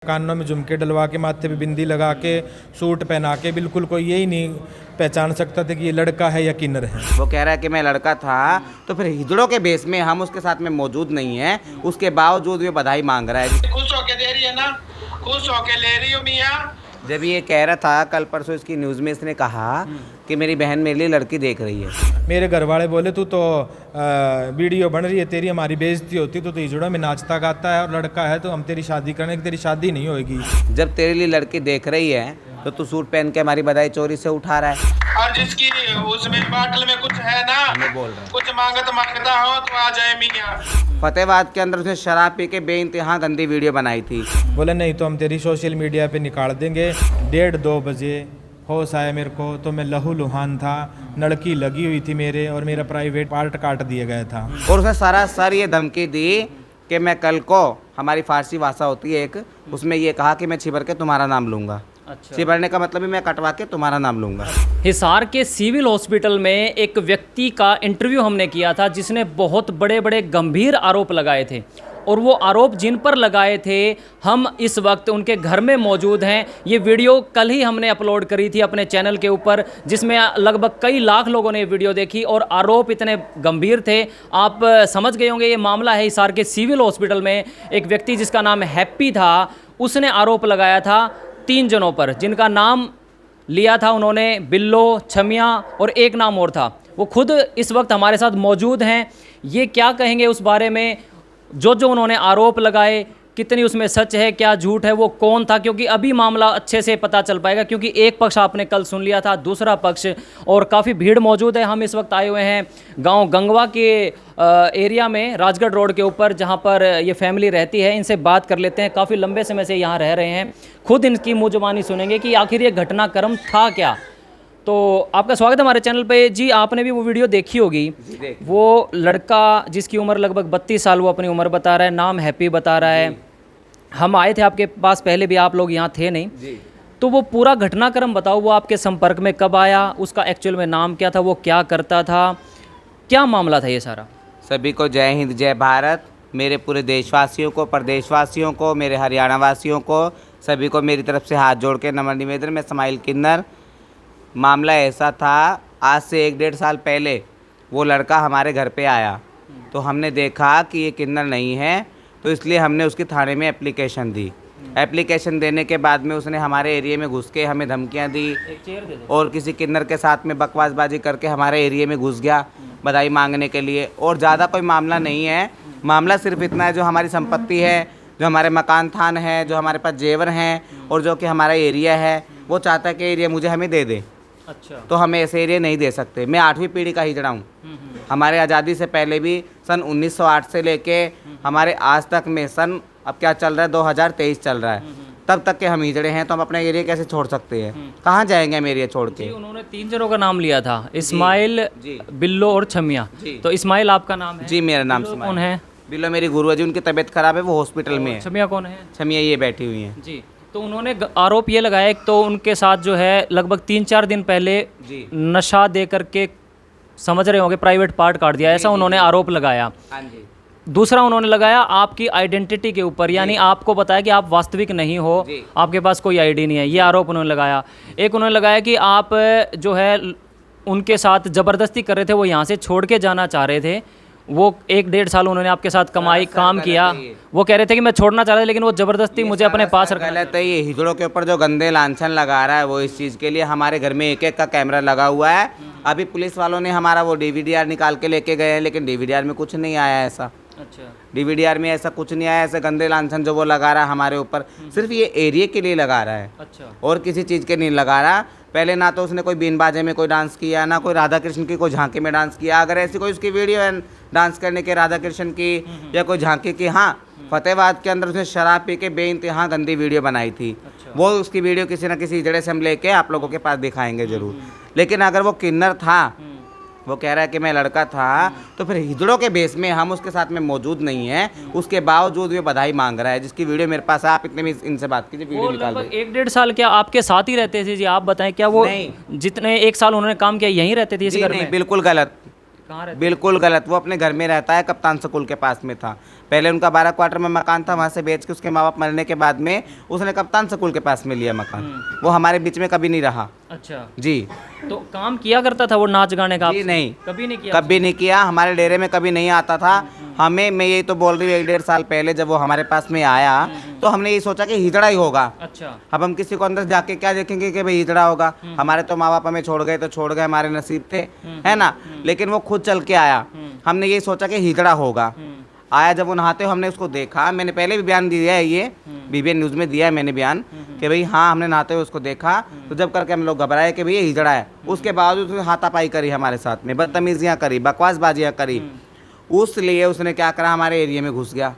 कानों में झुमके डलवा के, माथे पे बिंदी लगा के, सूट पहना के, बिल्कुल कोई यही नहीं पहचान सकता था कि ये लड़का है या किन्नर है। वो कह रहा है कि मैं लड़का था, तो फिर हिजड़ों के बेस में हम उसके साथ में मौजूद नहीं है, उसके बावजूद भी बधाई मांग रहा है। खुश होके दे रही है ना, खुश होके ले रही हो मियाँ। जब ये कह रहा था कल परसों इसकी न्यूज़ में इसने कहा कि मेरी बहन मेरे लिए लड़की देख रही है। मेरे घर वाले बोले तू तो वीडियो बन रही है, तेरी हमारी बेइज्जती होती तो हिजड़ों में नाचता गाता है और लड़का है तो हम तेरी शादी करने की, तेरी शादी नहीं होगी। जब तेरे लिए लड़की देख रही है तो तू सूट पहन के हमारी बधाई चोरी से उठा रहा है। और जिसकी उसमें बाटल में कुछ है ना, हमें बोल रहा है कुछ मांगता हो तो आ जाए मियाँ। फतेहाबाद के अंदर उसने शराब पी के बेइंतहा गंदी वीडियो बनाई थी। बोले नहीं तो हम तेरी सोशल मीडिया पे निकाल देंगे। 1:30-2 बजे होश आया मेरे को तो मैं लहू लुहान था, लड़की लगी हुई थी मेरे और मेरा प्राइवेट पार्ट काट दिया गया था। और उसने सरासर ये धमकी दी कि मैं कल को, हमारी फारसी भाषा होती है एक, उसमें ये कहा कि मैं छिबर के तुम्हारा नाम लूँगा। अच्छा। छिबरने का मतलब ही मैं कटवा के तुम्हारा नाम लूँगा। हिसार के सिविल हॉस्पिटल में एक व्यक्ति का इंटरव्यू हमने किया था जिसने बहुत बड़े बड़े गंभीर आरोप लगाए थे, और वो आरोप जिन पर लगाए थे हम इस वक्त उनके घर में मौजूद हैं। ये वीडियो कल ही हमने अपलोड करी थी अपने चैनल के ऊपर, जिसमें लगभग कई लाख लोगों ने ये वीडियो देखी और आरोप इतने गंभीर थे। आप समझ गए होंगे ये मामला है हिसार के सिविल हॉस्पिटल में एक व्यक्ति जिसका नाम हैप्पी था, उसने आरोप लगाया था 3 जनों पर, जिनका नाम लिया था उन्होंने बिल्लो, छमिया और एक नाम और था। वो खुद इस वक्त हमारे साथ मौजूद हैं। ये क्या कहेंगे उस बारे में, जो उन्होंने आरोप लगाए कितनी उसमें सच है क्या झूठ है, वो कौन था, क्योंकि अभी मामला अच्छे से पता चल पाएगा, क्योंकि एक पक्ष आपने कल सुन लिया था, दूसरा पक्ष, और काफ़ी भीड़ मौजूद है। हम इस वक्त आए हुए हैं गांव गंगवा के एरिया में, राजगढ़ रोड के ऊपर, जहां पर ये फैमिली रहती है। इनसे बात कर लेते हैं, काफ़ी लंबे समय से यहाँ रह रहे हैं, खुद इनकी मुँह जुबानी सुनेंगे कि आखिर ये घटनाक्रम था क्या। तो आपका स्वागत है हमारे चैनल पे जी। आपने भी वो वीडियो देखी होगी। वो लड़का जिसकी उम्र लगभग 32 साल, वो अपनी उम्र बता रहा है, नाम हैप्पी बता रहा है। हम आए थे आपके पास, पहले भी आप लोग यहाँ थे नहीं जी। तो वो पूरा घटनाक्रम बताओ, वो आपके संपर्क में कब आया, उसका एक्चुअल में नाम क्या था, वो क्या करता था, क्या मामला था ये सारा। सभी को जय हिंद जय भारत। मेरे पूरे देशवासियों को, प्रदेशवासियों को, मेरे हरियाणा वासियों को, सभी को मेरी तरफ से हाथ जोड़ के नमन निवेदन। मैं स्माइल किन्नर। मामला ऐसा था, आज से 1-1.5 साल पहले वो लड़का हमारे घर पे आया, तो हमने देखा कि ये किन्नर नहीं है, तो इसलिए हमने उसकी थाने में एप्लीकेशन दी। एप्लीकेशन देने के बाद में उसने हमारे एरिया में घुस के हमें धमकियां दी और किसी किन्नर के साथ में बकवासबाजी करके हमारे एरिया में घुस गया बधाई मांगने के लिए। और ज़्यादा कोई मामला नहीं है, मामला सिर्फ इतना है, जो हमारी संपत्ति है, जो हमारे मकान थान है, जो हमारे पास जेवर हैं और जो कि हमारा एरिया है, वो चाहता है कि एरिया मुझे हमें दे दे। अच्छा। तो हम ऐसे एरिया नहीं दे सकते। मैं 8वीं पीढ़ी का हिजड़ा हूँ। हमारे आज़ादी से पहले भी सन 1908 से लेके हमारे आज तक में, सन अब क्या चल रहा है, 2023 चल रहा है, तब तक के हम हिजड़े हैं। तो हम अपना एरिया कैसे छोड़ सकते हैं, कहाँ जाएंगे हम एरिया छोड़ के। उन्होंने 3 जनों का नाम लिया था, इस्माइल, बिल्लो और छमिया। तो इस्माइल आपका नाम है? जी, मेरा नाम कौन है? बिल्लो मेरी गुरु जी, उनकी तबीयत खराब है, वो हॉस्पिटल में है। छमिया कौन है? छमिया ये बैठी हुई हैं जी। तो उन्होंने आरोप ये लगाया, एक तो उनके साथ जो है लगभग 3-4 दिन पहले नशा दे करके, समझ रहे होंगे, प्राइवेट पार्ट काट दिया, ऐसा उन्होंने आरोप लगाया। हाँ जी। दूसरा उन्होंने लगाया आपकी आइडेंटिटी के ऊपर, यानी आपको बताया कि आप वास्तविक नहीं हो, आपके पास कोई आईडी नहीं है, ये आरोप उन्होंने लगाया। एक उन्होंने लगाया कि आप जो है उनके साथ ज़बरदस्ती कर रहे थे, वो यहाँ से छोड़ के जाना चाह रहे थे। वो 1-1.5 साल उन्होंने आपके साथ काम किया। वो कह रहे थे कि मैं छोड़ना चाह रहा था, लेकिन वो ज़बरदस्ती मुझे अपने पास रखा। गलत है। ये हिजड़ों के ऊपर जो गंदे लांछन लगा रहा है, वो इस चीज़ के लिए हमारे घर में एक का कैमरा लगा हुआ है। अभी पुलिस वालों ने हमारा वो DVDR निकाल के लेके गए हैं, लेकिन DVDR में कुछ नहीं आया ऐसा। अच्छा। DVDR में ऐसा कुछ नहीं आया। ऐसे गंदे लांछन जो वो लगा रहा है हमारे ऊपर, सिर्फ ये एरिया के लिए लगा रहा है। अच्छा। और किसी चीज़ के नहीं लगा रहा। पहले ना तो उसने कोई बीन बाजे में कोई डांस किया, ना कोई राधा कृष्ण की कोई झांकी में डांस किया। अगर ऐसी कोई उसकी वीडियो है डांस करने के, राधा कृष्ण की या कोई झांकी की, हाँ, फतेहाबाद के अंदर उसने शराब पी के बेइंतहा गंदी वीडियो बनाई थी। अच्छा। वो उसकी वीडियो किसी न किसी जगह से हम लेके आप लोगों के पास दिखाएंगे ज़रूर। लेकिन अगर वो किन्नर था, वो कह रहा है कि मैं लड़का था, तो फिर हिजड़ों के बेस में हम उसके साथ में मौजूद नहीं है, उसके बावजूद भी बधाई मांग रहा है, जिसकी वीडियो मेरे पास है। आप इतने में इनसे बात कीजिए, वीडियो निकाल दो। 1-1.5 साल क्या आपके साथ ही रहते थे जी? आप बताएं, क्या वो जितने 1 साल उन्होंने काम किया यहीं रहते थे इस घर में? बिल्कुल गलत, कहाँ रहते? बिल्कुल गलत। वो अपने घर में रहता है, कप्तान स्कूल के पास में था। पहले उनका 12 क्वार्टर में मकान था, वहाँ से बेच के उसके माँ बाप मरने के बाद में उसने कप्तान स्कूल के पास में लिया मकान। वो हमारे बीच में कभी नहीं रहा। अच्छा जी। तो काम किया करता था वो नाच गाने का? जी नहीं, कभी नहीं किया? कभी नहीं किया। हमारे डेरे में कभी नहीं आता था। हमें, मैं यही तो बोल रही हूँ, 1-1.5 साल पहले जब वो हमारे पास में आया तो हमने यही सोचा कि हिजड़ा ही होगा। अच्छा। अब हम किसी को अंदर जाके क्या देखेंगे कि भाई हिजड़ा होगा। हमारे तो माँ बाप हमें छोड़ गए तो छोड़ गए, हमारे नसीब थे, है ना। लेकिन वो खुद चल के आया। हमने यही सोचा कि हिजड़ा होगा। आया जब वो नहाते हुए हमने उसको देखा, मैंने पहले भी बयान दिया है, ये BBN न्यूज़ में दिया है मैंने बयान कि भाई हाँ हमने नहाते हुए उसको देखा। तो जब करके हम लोग घबराए कि भाई ये हिजड़ा है। उसके बावजूद उसने हाथापाई करी हमारे साथ में, बदतमीजियाँ करी, बकवासबाजियाँ करी। उस लिए उसने क्या करा, हमारे एरिया में घुस गया,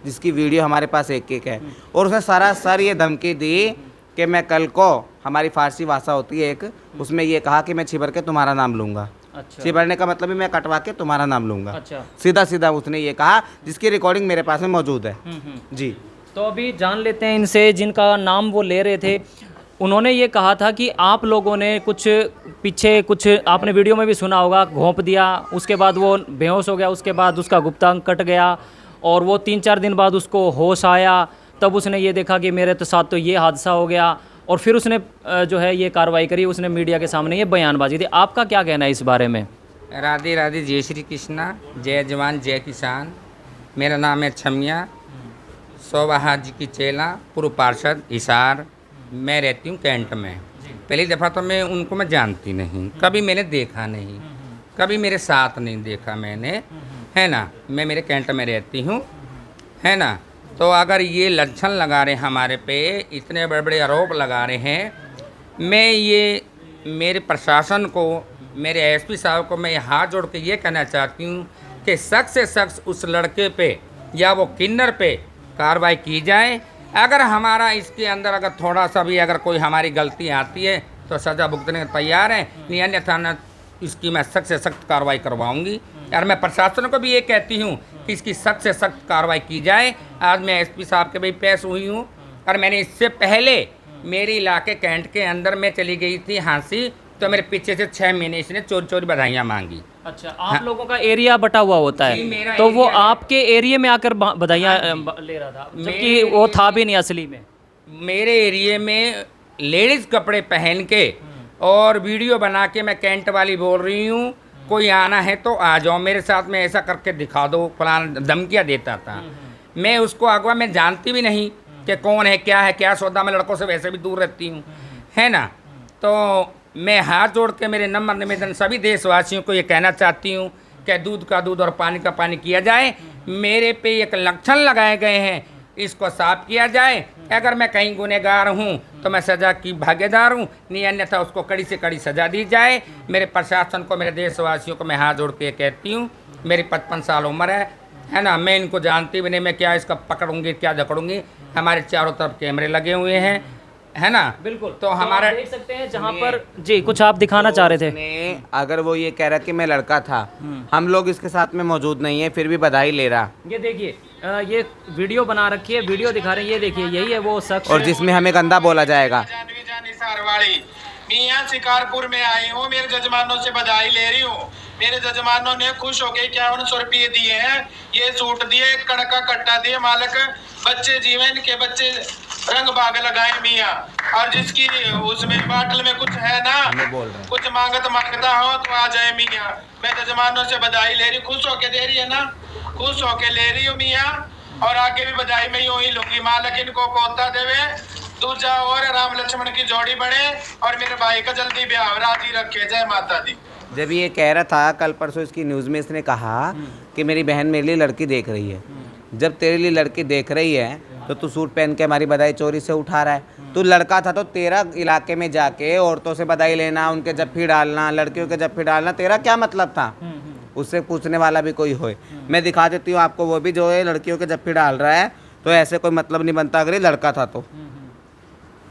जिसकी वीडियो हमारे पास एक है। और उसने सरासर ये धमकी दी कि मैं कल को, हमारी फारसी भाषा होती है एक, उसमें ये कहा कि मैं छिबर के तुम्हारा नाम लूँगा। अच्छा। छिबरने का मतलब भी मैं कटवा के तुम्हारा नाम लूँगा। अच्छा। सीधा सीधा उसने ये कहा, जिसकी रिकॉर्डिंग मेरे पास में मौजूद है। जी। तो अभी जान लेते हैं इनसे, जिनका नाम वो ले रहे थे। उन्होंने ये कहा था कि आप लोगों ने कुछ पीछे, कुछ आपने वीडियो में भी सुना होगा, घोंप दिया, उसके बाद वो बेहोश हो गया, उसके बाद उसका गुप्तांग कट गया और वो 3-4 दिन बाद उसको होश आया। तब उसने ये देखा कि मेरे तो साथ तो ये हादसा हो गया और फिर उसने जो है ये कार्रवाई करी, उसने मीडिया के सामने ये बयानबाजी दी। आपका क्या कहना है इस बारे में? राधे राधे, जय श्री कृष्णा, जय जवान जय किसान। मेरा नाम है छमिया सोबहा जी की चेला, पूर्व पार्षद हिसार। मैं रहती हूँ कैंट में। पहली दफ़ा तो मैं उनको मैं जानती नहीं, कभी मैंने देखा नहीं, कभी मेरे साथ नहीं देखा मैंने, है ना। मैं मेरे कैंट में रहती हूँ, है ना। तो अगर ये लक्षण लगा रहे हमारे पे, इतने बड़े बड़े आरोप लगा रहे हैं, मैं ये मेरे प्रशासन को, मेरे SP साहब को मैं हाथ जोड़ के ये कहना चाहती हूँ कि सख्त से सख्त उस लड़के पे या वो किन्नर पे कार्रवाई की जाए। अगर हमारा इसके अंदर अगर थोड़ा सा भी अगर कोई हमारी गलती आती है तो सज़ा भुगतने को तैयार है, नहीं अन्यथा न इसकी मैं सख्त से सख्त कार्रवाई करवाऊंगी। और मैं प्रशासन को भी ये कहती हूँ कि इसकी सख्त से सख्त कार्रवाई की जाए। आज मैं SP साहब के भी पेश हुई हूँ और मैंने इससे पहले मेरे इलाके कैंट के अंदर में चली गई थी हाँसी, तो मेरे पीछे से 6 महीने इसने चोरी चोरी बधाइयाँ मांगी। अच्छा, आप लोगों का एरिया बटा हुआ होता जी, मेरा है, तो वो एरिया- आपके एरिया में आकर बधाइयाँ ले रहा था, जबकि वो था भी नहीं असली में। मेरे एरिए में लेडीज़ कपड़े पहन के और वीडियो बना के मैं कैंट वाली बोल रही हूँ, कोई आना है तो आ जाओ, मेरे साथ में ऐसा करके दिखा दो, फलाना धमकियाँ देता था। मैं उसको अगवा मैं जानती भी नहीं कि कौन है क्या है क्या सौदा, मैं लड़कों से वैसे भी दूर रहती हूँ, है ना। तो मैं हाथ जोड़ के मेरे नम्र निवेदन सभी देशवासियों को ये कहना चाहती हूँ कि दूध का दूध और पानी का पानी किया जाए। मेरे पे एक लक्षण लगाए गए हैं, इसको साफ किया जाए। अगर मैं कहीं गुनहगार हूँ तो मैं सज़ा की भागीदार हूँ, नहीं अन्यथा उसको कड़ी से कड़ी सज़ा दी जाए। मेरे प्रशासन को, मेरे देशवासियों को मैं हाथ जोड़ के कहती हूँ, मेरी 55 साल उम्र है ना। मैं इनको जानती भी नहीं, मैं क्या इसका पकड़ूंगी क्या जकड़ूंगी। हमारे चारों तरफ कैमरे लगे हुए हैं, है ना। बिल्कुल। तो हमारा देख सकते हैं जहाँ पर जी कुछ आप दिखाना चाह रहे थे। उसने, अगर वो ये कह रहा कि मैं लड़का था, हम लोग इसके साथ में मौजूद नहीं है, फिर भी बधाई ले रहा। ये देखिए, ये वीडियो बना रखी है, वीडियो दिखा रहे हैं, ये देखिए, यही है वो शख्स और जिसमें हमें गंदा बोला जाएगा। जानवी जान हिसार वाली, मैं यहाँ शिकारपुर में आई हूँ, मेरे जजमानों से बधाई ले रही हूँ। मेरे जजमानों ने खुश हो गए 5100 रुपये दिए हैं, ये सूट दिए, एक कणक का कट्टा दिए, मालक बच्चे जीवन के बच्चे रंग बाग लगाए मियाँ। और जिसकी उसमें बाटल में कुछ है ना, कुछ मांगता हो तो आ जाए मियाँ। मैं जजमानों से बधाई ले रही हूँ, खुश होके दे रही है ना, खुश होके ले रही हूँ मियाँ। और आगे भी बधाई मैं यूं ही लूंगी। मालक इनको कोता देवे, दूजा और राम लक्ष्मण की जोड़ी बने और मेरे भाई का जल्दी ब्याह राजी रखे। जय माता दी। जब ये कह रहा था, कल परसों इसकी न्यूज़ में इसने कहा कि मेरी बहन मेरे लिए लड़की देख रही है। जब तेरे लिए लड़की देख रही है तो तू सूट पहन के हमारी बधाई चोरी से उठा रहा है। तू लड़का था तो तेरा इलाके में जाके औरतों से बधाई लेना, उनके जफ्फी डालना, लड़कियों के जफ्फी डालना, तेरा क्या मतलब था? उससे पूछने वाला भी कोई होए। मैं दिखा देती हूँ आपको, वो भी जो है लड़कियों के जफ्फी डाल रहा है, तो ऐसे कोई मतलब नहीं बनता अगर ये लड़का था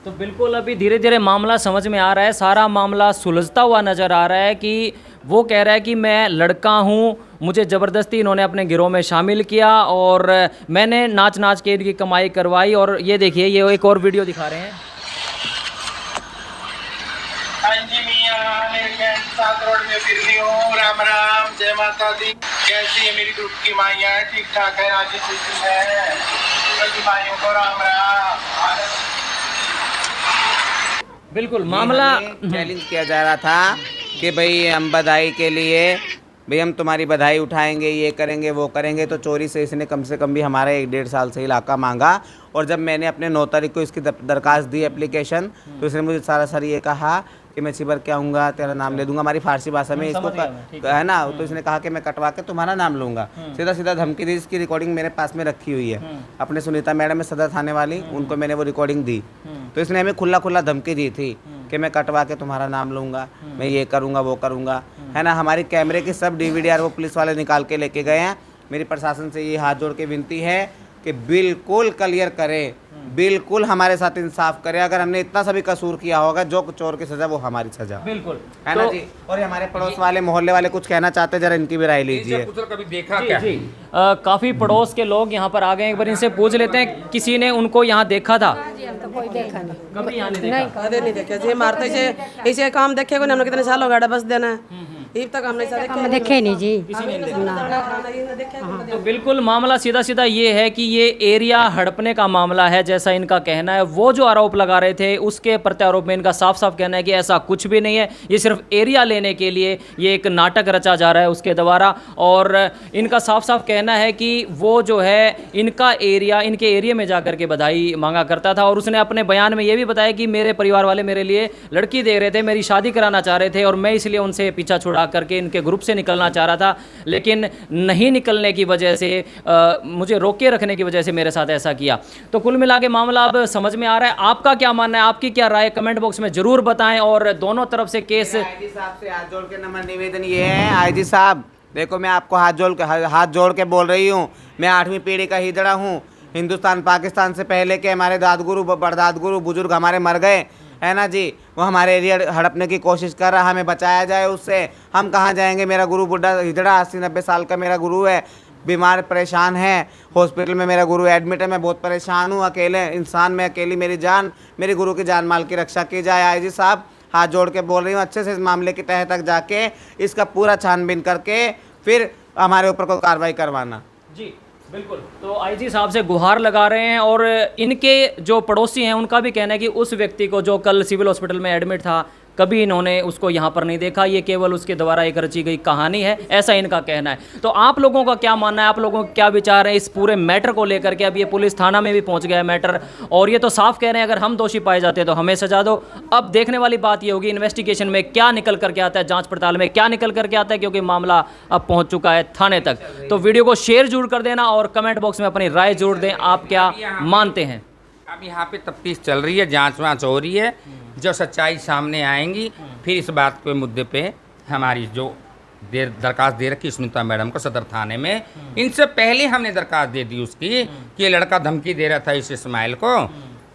तो बिल्कुल अभी धीरे धीरे मामला समझ में आ रहा है, सारा मामला सुलझता हुआ नज़र आ रहा है कि वो कह रहा है कि मैं लड़का हूँ, मुझे ज़बरदस्ती इन्होंने अपने गिरोह में शामिल किया और मैंने नाच नाच के इनकी कमाई करवाई। और ये देखिए, ये एक और वीडियो दिखा रहे हैं। हाँ जी मियाँ, मेरे कैंट 7 रोड में फिरती हूँ। राम राम, जय माता दी। कैसी है मेरी दूध की माइया? ठीक ठाक है, राजी खुशी है। सभी माइयों को राम राम। बिल्कुल मामला चैलेंज किया जा रहा था कि भाई हम बधाई के लिए, भाई हम तुम्हारी बधाई उठाएंगे, ये करेंगे वो करेंगे। तो चोरी से इसने कम से कम भी हमारा 1-1.5 साल से इलाका मांगा। और जब मैंने अपने 9 तारीख को इसकी दरखास्त दी एप्लीकेशन, तो इसने मुझे सर ये कहा कि मैं चिबर के आऊँगा, तेरा नाम ले दूंगा। हमारी फारसी भाषा में इसको है ना, तो इसने कहा कि मैं कटवा के तुम्हारा नाम लूँगा। सीधा सीधा धमकी दी। इसकी रिकॉर्डिंग मेरे पास में रखी हुई है। अपने सुनीता मैडम में सदर थाने वाली, उनको मैंने वो रिकॉर्डिंग दी। तो इसने हमें खुला खुला धमकी दी थी कि मैं कटवा के तुम्हारा नाम लूँगा, मैं ये करूँगा वो करूँगा, है ना। हमारी कैमरे की सब DVDR वो पुलिस वाले निकाल के लेके गए हैं। मेरी प्रशासन से ये हाथ जोड़ के विनती है कि बिल्कुल क्लियर करे, बिल्कुल हमारे साथ इंसाफ करे। अगर हमने इतना सा भी कसूर किया होगा, जो चोर की सजा वो हमारी सजा, बिल्कुल है ना जी। और ये हमारे पड़ोस वाले मोहल्ले वाले कुछ कहना चाहते हैं, जरा इनकी भी राय लीजिए। कभी देखा क्या? जी काफ़ी पड़ोस के लोग यहाँ पर आ गए, एक बार इनसे पूछ लेते हैं, किसी ने उनको यहाँ देखा था? तो कोई देखा नहीं, कभी यहाँ नहीं देखा? कदे नहीं देखे जी। मारते ऐसे काम देखे को हमने कितने साल हो गए बस देना अब तक हमने हम देखे नहीं जी। तो बिल्कुल मामला सीधा सीधा ये है कि ये एरिया हड़पने का मामला है, जैसा इनका कहना है। वो जो आरोप लगा रहे थे उसके प्रत्यारोप में इनका साफ साफ कहना है कि ऐसा कुछ भी नहीं है, ये सिर्फ एरिया लेने के लिए ये एक नाटक रचा जा रहा है उसके द्वारा। और इनका साफ साफ कहना है कि वो जो है इनका एरिया, इनके एरिया में जाकर के बधाई मांगा करता था। और उसने अपने बयान में ये भी बताया कि मेरे परिवार वाले मेरे लिए लड़की दे रहे थे, मेरी शादी कराना चाह रहे थे, और मैं इसलिए उनसे पीछा छुड़ा करके इनके ग्रुप से निकलना चाह रहा था, लेकिन नहीं निकलने की वजह से मुझे रोके रखने की वजह से मेरे साथ ऐसा किया। तो कुल मिला के मामला अब समझ में आ रहा है। आपका क्या मानना है, आपकी क्या राय, कमेंट बॉक्स में जरूर बताएं। और दोनों तरफ से केस आईजी साहब से हाथ जोड़ के नम्र निवेदन ये है, आईजी साहब देखो, मैं आपको हाथ जोड़ के बोल रही हूँ, मैं 8वीं पीढ़ी का हिजड़ा हूँ। हिंदुस्तान पाकिस्तान से पहले के हमारे दादगुरु परदादगुरु बुजुर्ग हमारे मर गए, है ना जी। वो हमारे एरिया हड़पने की कोशिश कर रहा है, हमें बचाया जाए उससे। हम कहाँ जाएंगे? मेरा गुरु बुढ़ा हिजड़ा 80-90 साल का मेरा गुरु है, बीमार परेशान है, हॉस्पिटल में मेरा गुरु एडमिट है। मैं बहुत परेशान हूँ, अकेले इंसान में अकेली मेरी जान, मेरे गुरु की जान माल की रक्षा की जाए। आईजी साहब हाथ जोड़ के बोल रही हूँ, अच्छे से इस मामले की तह तक जाके इसका पूरा छानबीन करके फिर हमारे ऊपर कोई कार्रवाई करवाना। जी बिल्कुल। तो आईजी साहब से गुहार लगा रहे हैं। और इनके जो पड़ोसी हैं उनका भी कहना है कि उस व्यक्ति को जो कल सिविल हॉस्पिटल में एडमिट था, कभी इन्होंने उसको यहाँ पर नहीं देखा, ये केवल उसके द्वारा एक रची गई कहानी है, ऐसा इनका कहना है। तो आप लोगों का क्या मानना है, आप लोगों का क्या विचार है इस पूरे मैटर को लेकर के? अब ये पुलिस थाना में भी पहुँच गया है मैटर, और ये तो साफ कह रहे हैं अगर हम दोषी पाए जाते हैं तो हमें सजा दो। अब देखने वाली बात ये होगी इन्वेस्टिगेशन में क्या निकल करके आता है, जाँच पड़ताल में क्या निकल करके आता है, क्योंकि मामला अब पहुँच चुका है थाने तक। तो वीडियो को शेयर जरूर कर देना और कमेंट बॉक्स में अपनी राय जरूर दें, आप क्या मानते हैं। अब यहाँ पे तफ्तीश चल रही है, जांच वाँच हो रही है, जो सच्चाई सामने आएंगी फिर इस बात के मुद्दे पे हमारी जो दरखास्त दे रखी सुनीता मैडम को सदर थाने में, इनसे पहले हमने दरखास्त दे दी उसकी कि ये लड़का धमकी दे रहा था इस इस्माइल को।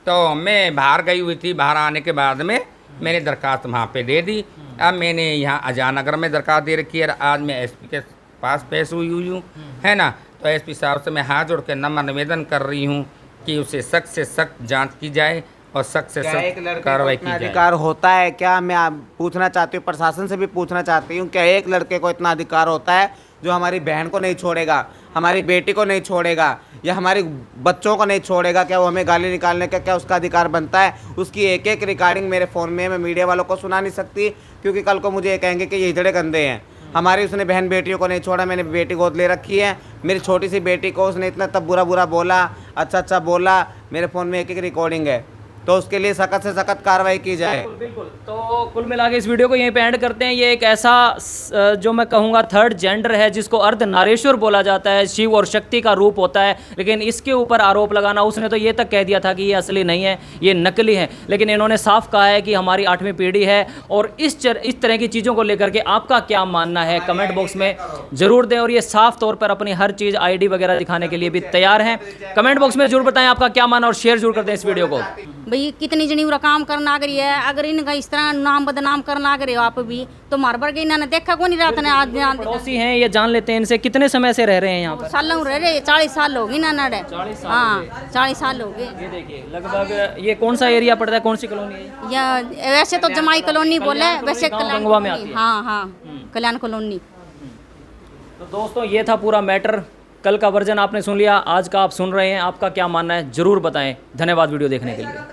तो मैं बाहर गई हुई थी, बाहर आने के बाद में मैंने दरखास्त वहाँ पे दे दी। अब मैंने यहाँ अजानगर में दरखास्त दे रखी है, आज मैं SP के पास पेश हुई हूँ, है ना। तो SP साहब से मैं हाथ जोड़ के नम्र निवेदन कर रही हूँ कि उसे सख्त से सख्त जांच की जाए और सख्त से सख्त कार्रवाई की जाए। अधिकार होता है क्या? मैं आप पूछना चाहती हूँ, प्रशासन से भी पूछना चाहती हूँ, क्या एक लड़के को इतना अधिकार होता है जो हमारी बहन को नहीं छोड़ेगा, हमारी बेटी को नहीं छोड़ेगा, या हमारे बच्चों को नहीं छोड़ेगा? क्या वो हमें गाली निकालने का क्या उसका अधिकार बनता है? उसकी एक एक रिकॉर्डिंग मेरे फ़ोन में, मैं मीडिया वालों को सुना नहीं सकती, क्योंकि कल को मुझे ये कहेंगे कि ये हिजड़े गंदे हैं। हमारी उसने बहन बेटियों को नहीं छोड़ा, मैंने बेटी गोद ले रखी है, मेरी छोटी सी बेटी को उसने इतना तब बुरा बोला, अच्छा बोला, मेरे फ़ोन में एक एक रिकॉर्डिंग है। तो उसके लिए सख्त से सख्त कार्रवाई की जाए। बिल्कुल। तो कुल मिला के इस वीडियो को यहीं पे एंड करते हैं। ये एक ऐसा जो मैं कहूँगा थर्ड जेंडर है जिसको अर्धनारीश्वर बोला जाता है, शिव और शक्ति का रूप होता है, लेकिन इसके ऊपर आरोप लगाना, उसने तो ये तक कह दिया था कि ये असली नहीं है, ये नकली है, लेकिन इन्होंने साफ कहा है कि हमारी 8वीं पीढ़ी है। और इस तरह की चीज़ों को लेकर के आपका क्या मानना है कमेंट बॉक्स में ज़रूर दें। और ये साफ तौर पर अपनी हर चीज़ ID वगैरह दिखाने के लिए भी तैयार हैं। कमेंट बॉक्स में जरूर बताएं आपका क्या मानना और शेयर जरूर कर दें इस वीडियो को। भाई कितनी जनी उरा काम करना आ गई है, अगर इनका इस तरह नाम बदनाम करना आ गए हो आप भी, तो मार बर के इन्होंने देखा को नहीं रहता आज पड़ोसी हैं, ये जान लेते हैं इनसे। कितने समय से रह रहे हैं यहाँ पर? सालों रह रहे, 40 साल हो गए ना नड़े। 40 साल हाँ 40 साल हो गए। ये देखिए लगभग ये कौन सा एरिया पड़ता है, कौन सी कॉलोनी है? या वैसे तो जमाई कॉलोनी बोले, वैसे गाँव कल्याण गंगवा में आती है। हाँ हाँ कल्याण कॉलोनी। तो दोस्तों ये था पूरा मैटर। कल का वर्जन आपने सुन लिया, आज का आप सुन रहे हैं। आपका क्या मानना है ज़रूर बताएं। धन्यवाद वीडियो देखने के लिए।